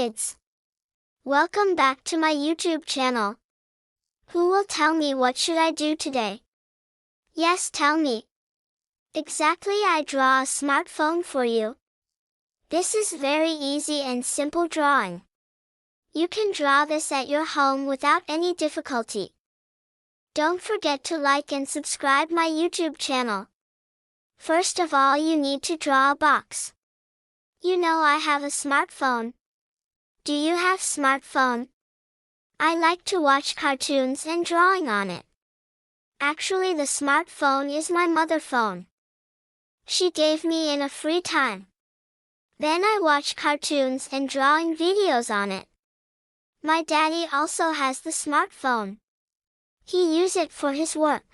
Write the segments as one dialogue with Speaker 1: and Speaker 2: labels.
Speaker 1: kids. Welcome back to my YouTube channel. Who will tell me what should I do today? Yes, tell me. Exactly, I draw a smartphone for you. This is very easy and simple drawing. You can draw this at your home without any difficulty. Don't forget to like and subscribe my YouTube channel. First of all, you need to draw a box. You know I have a smartphone. Do you have smartphone? I like to watch cartoons and drawing on it. Actually, the smartphone is my mother phone. She gave me in a free time. Then I watch cartoons and drawing videos on it. My daddy also has the smartphone. He uses it for his work.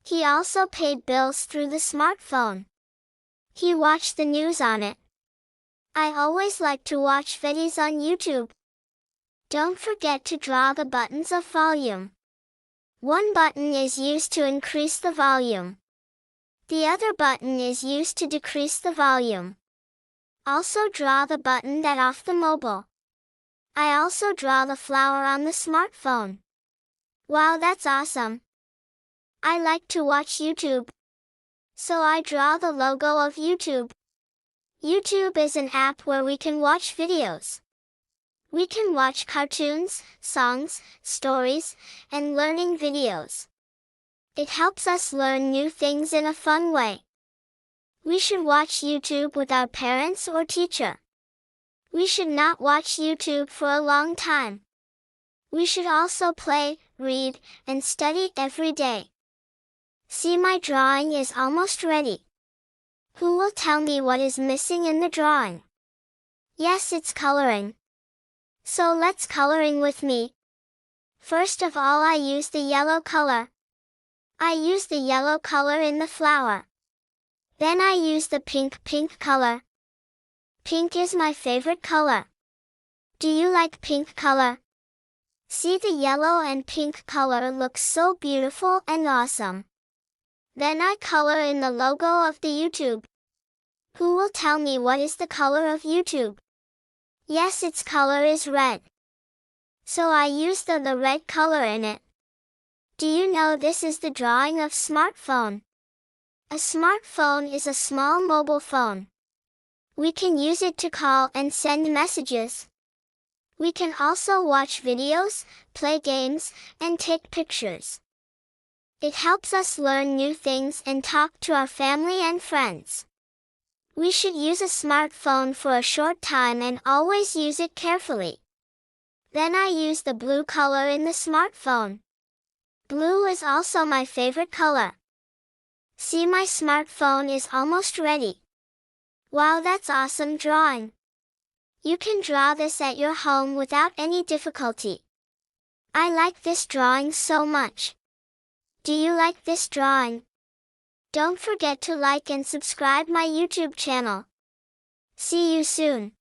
Speaker 1: He also paid bills through the smartphone. He watched the news on it. I always like to watch videos on YouTube. Don't forget to draw the buttons of volume. One button is used to increase the volume. The other button is used to decrease the volume. Also draw the button that off the mobile. I also draw the flower on the smartphone. Wow, that's awesome. I like to watch YouTube. So I draw the logo of YouTube. YouTube is an app where we can watch videos. We can watch cartoons, songs, stories, and learning videos. It helps us learn new things in a fun way. We should watch YouTube with our parents or teacher. We should not watch YouTube for a long time. We should also play, read, and study every day. See, my drawing is almost ready. Who will tell me what is missing in the drawing? Yes, it's coloring. So let's coloring with me. First of all, I use the yellow color. I use the yellow color in the flower. Then I use the pink color. Pink is my favorite color. Do you like pink color? See, the yellow and pink color looks so beautiful and awesome. Then I color in the logo of the YouTube. Who will tell me what is the color of YouTube? Yes, its color is red. So I use the red color in it. Do you know this is the drawing of smartphone? A smartphone is a small mobile phone. We can use it to call and send messages. We can also watch videos, play games, and take pictures. It helps us learn new things and talk to our family and friends. We should use a smartphone for a short time and always use it carefully. Then I use the blue color in the smartphone. Blue is also my favorite color. See, my smartphone is almost ready. Wow, that's awesome drawing. You can draw this at your home without any difficulty. I like this drawing so much. Do you like this drawing? Don't forget to like and subscribe my YouTube channel. See you soon.